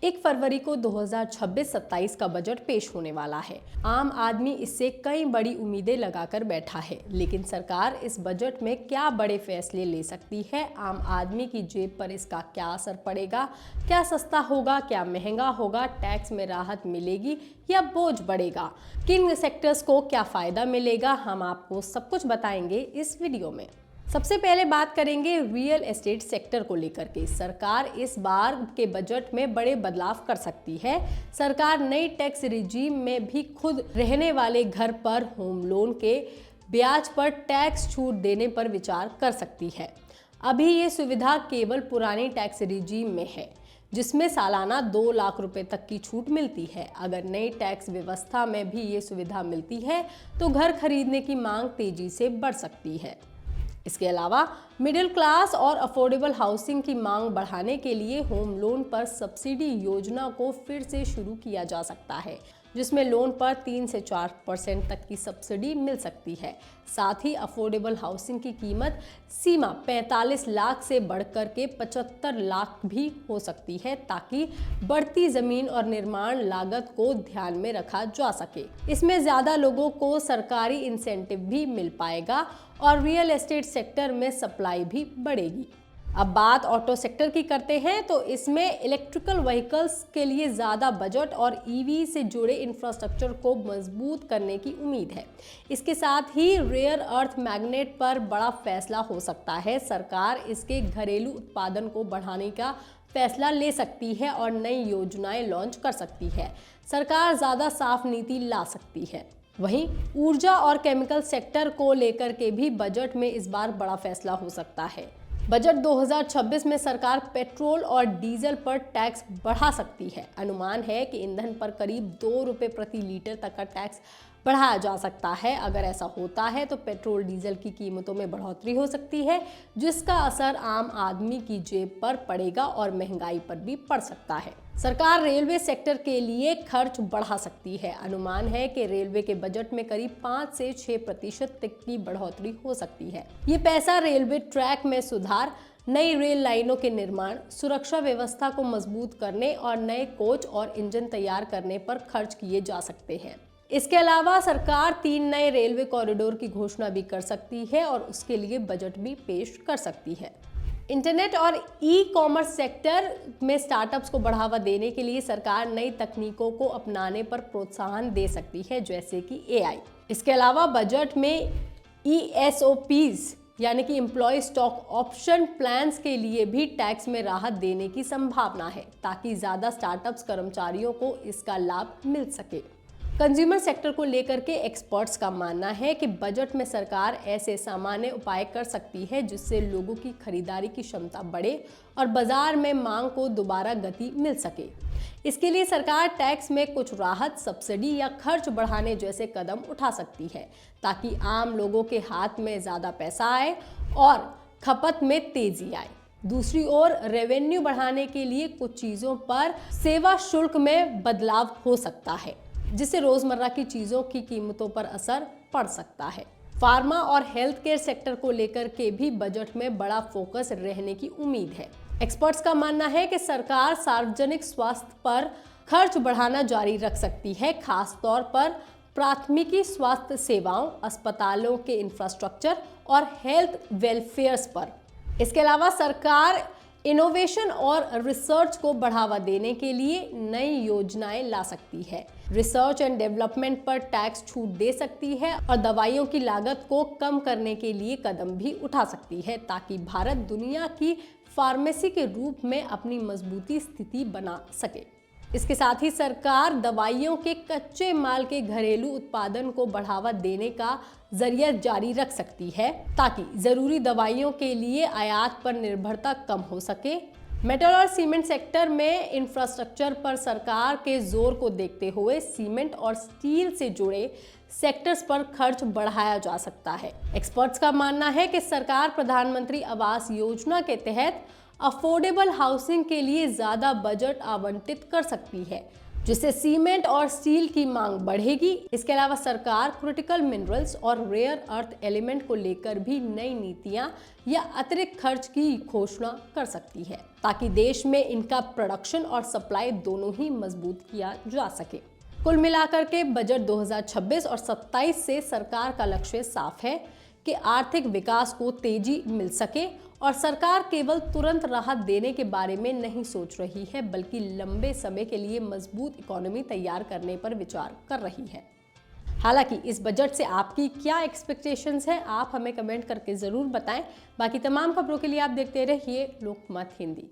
1 फरवरी को 2026-27 का बजट पेश होने वाला है। आम आदमी इससे कई बड़ी उम्मीदें लगाकर बैठा है, लेकिन सरकार इस बजट में क्या बड़े फैसले ले सकती है? आम आदमी की जेब पर इसका क्या असर पड़ेगा? क्या सस्ता होगा, क्या महंगा होगा? टैक्स में राहत मिलेगी या बोझ बढ़ेगा? किन सेक्टर्स को क्या फायदा मिलेगा? हम आपको सब कुछ बताएंगे इस वीडियो में। सबसे पहले बात करेंगे रियल एस्टेट सेक्टर को लेकर के। सरकार इस बार के बजट में बड़े बदलाव कर सकती है। सरकार नई टैक्स रिजीम में भी खुद रहने वाले घर पर होम लोन के ब्याज पर टैक्स छूट देने पर विचार कर सकती है। अभी ये सुविधा केवल पुरानी टैक्स रिजीम में है, जिसमें सालाना 2 लाख रुपए तक की छूट मिलती है। अगर नई टैक्स व्यवस्था में भी ये सुविधा मिलती है तो घर खरीदने की मांग तेजी से बढ़ सकती है। इसके अलावा मिडिल क्लास और अफोर्डेबल हाउसिंग की मांग बढ़ाने के लिए होम लोन पर सब्सिडी योजना को फिर से शुरू किया जा सकता है, जिसमें लोन पर 3 से 4% तक की सब्सिडी मिल सकती है। साथ ही अफोर्डेबल हाउसिंग की कीमत सीमा 45 लाख से बढ़कर के 75 लाख भी हो सकती है, ताकि बढ़ती जमीन और निर्माण लागत को ध्यान में रखा जा सके। इसमें ज्यादा लोगों को सरकारी इंसेंटिव भी मिल पाएगा और रियल एस्टेट सेक्टर में सप्लाई भी बढ़ेगी। अब बात ऑटो सेक्टर की करते हैं, तो इसमें इलेक्ट्रिकल व्हीकल्स के लिए ज़्यादा बजट और ईवी से जुड़े इंफ्रास्ट्रक्चर को मजबूत करने की उम्मीद है। इसके साथ ही रेयर अर्थ मैग्नेट पर बड़ा फैसला हो सकता है। सरकार इसके घरेलू उत्पादन को बढ़ाने का फैसला ले सकती है और नई योजनाएं लॉन्च कर सकती है। सरकार ज़्यादा साफ नीति ला सकती है। वहीं ऊर्जा और केमिकल सेक्टर को लेकर के भी बजट में इस बार बड़ा फैसला हो सकता है। बजट 2026 में सरकार पेट्रोल और डीजल पर टैक्स बढ़ा सकती है। अनुमान है कि ईंधन पर करीब 2 रुपये प्रति लीटर तक का टैक्स बढ़ाया जा सकता है। अगर ऐसा होता है तो पेट्रोल डीजल की कीमतों में बढ़ोतरी हो सकती है, जिसका असर आम आदमी की जेब पर पड़ेगा और महंगाई पर भी पड़ सकता है। सरकार रेलवे सेक्टर के लिए खर्च बढ़ा सकती है। अनुमान है कि रेलवे के बजट में करीब 5 से 6% तक की बढ़ोतरी हो सकती है। ये पैसा रेलवे ट्रैक में सुधार, नई रेल लाइनों के निर्माण, सुरक्षा व्यवस्था को मजबूत करने और नए कोच और इंजन तैयार करने पर खर्च किए जा सकते हैं। इसके अलावा सरकार 3 नए रेलवे कॉरिडोर की घोषणा भी कर सकती है और उसके लिए बजट भी पेश कर सकती है। इंटरनेट और ई कॉमर्स सेक्टर में स्टार्टअप्स को बढ़ावा देने के लिए सरकार नई तकनीकों को अपनाने पर प्रोत्साहन दे सकती है, जैसे कि AI। इसके अलावा बजट में ESOPs यानी कि एम्प्लॉय स्टॉक ऑप्शन प्लान्स के लिए भी टैक्स में राहत देने की संभावना है, ताकि ज़्यादा स्टार्टअप्स कर्मचारियों को इसका लाभ मिल सके। कंज्यूमर सेक्टर को लेकर के एक्सपर्ट्स का मानना है कि बजट में सरकार ऐसे सामान्य उपाय कर सकती है जिससे लोगों की खरीदारी की क्षमता बढ़े और बाजार में मांग को दोबारा गति मिल सके। इसके लिए सरकार टैक्स में कुछ राहत, सब्सिडी या खर्च बढ़ाने जैसे कदम उठा सकती है, ताकि आम लोगों के हाथ में ज़्यादा पैसा आए और खपत में तेजी आए। दूसरी ओर रेवेन्यू बढ़ाने के लिए कुछ चीज़ों पर सेवा शुल्क में बदलाव हो सकता है, जिससे रोजमर्रा की चीजों की कीमतों पर असर पड़ सकता है। फार्मा और हेल्थ केयर सेक्टर को लेकर के भी बजट में बड़ा फोकस रहने की उम्मीद है। एक्सपर्ट्स का मानना है कि सरकार सार्वजनिक स्वास्थ्य पर खर्च बढ़ाना जारी रख सकती है, खास तौर पर प्राथमिकी स्वास्थ्य सेवाओं, अस्पतालों के इंफ्रास्ट्रक्चर और हेल्थ वेलफेयर्स पर। इसके अलावा सरकार इनोवेशन और रिसर्च को बढ़ावा देने के लिए नई योजनाएं ला सकती है। रिसर्च एंड डेवलपमेंट पर टैक्स छूट दे सकती है और दवाइयों की लागत को कम करने के लिए कदम भी उठा सकती है, ताकि भारत दुनिया की फार्मेसी के रूप में अपनी मजबूती स्थिति बना सके। इसके साथ ही सरकार दवाइयों के कच्चे माल के घरेलू उत्पादन को बढ़ावा देने का जरिया जारी रख सकती है, ताकि जरूरी दवाइयों के लिए आयात पर निर्भरता कम हो सके। मेटल और सीमेंट सेक्टर में इंफ्रास्ट्रक्चर पर सरकार के जोर को देखते हुए सीमेंट और स्टील से जुड़े सेक्टर्स पर खर्च बढ़ाया जा सकता है। एक्सपर्ट्स का मानना है कि सरकार प्रधानमंत्री आवास योजना के तहत अफोर्डेबल हाउसिंग के लिए ज़्यादा बजट आवंटित कर सकती है। जिससे सीमेंट और स्टील की मांग बढ़ेगी। इसके अलावा सरकार क्रिटिकल मिनरल्स और रेयर अर्थ एलिमेंट को लेकर भी नई नीतियां या अतिरिक्त खर्च की घोषणा कर सकती है, ताकि देश में इनका प्रोडक्शन और सप्लाई दोनों ही मजबूत किया जा सके। कुल मिलाकर के बजट 2026 और 27 से सरकार का लक्ष्य साफ है कि आर्थिक विकास को तेजी मिल सके और सरकार केवल तुरंत राहत देने के बारे में नहीं सोच रही है, बल्कि लंबे समय के लिए मजबूत इकोनॉमी तैयार करने पर विचार कर रही है। हालांकि इस बजट से आपकी क्या एक्सपेक्टेशंस हैं, आप हमें कमेंट करके ज़रूर बताएं। बाकी तमाम खबरों के लिए आप देखते रहिए लोकमत हिंदी।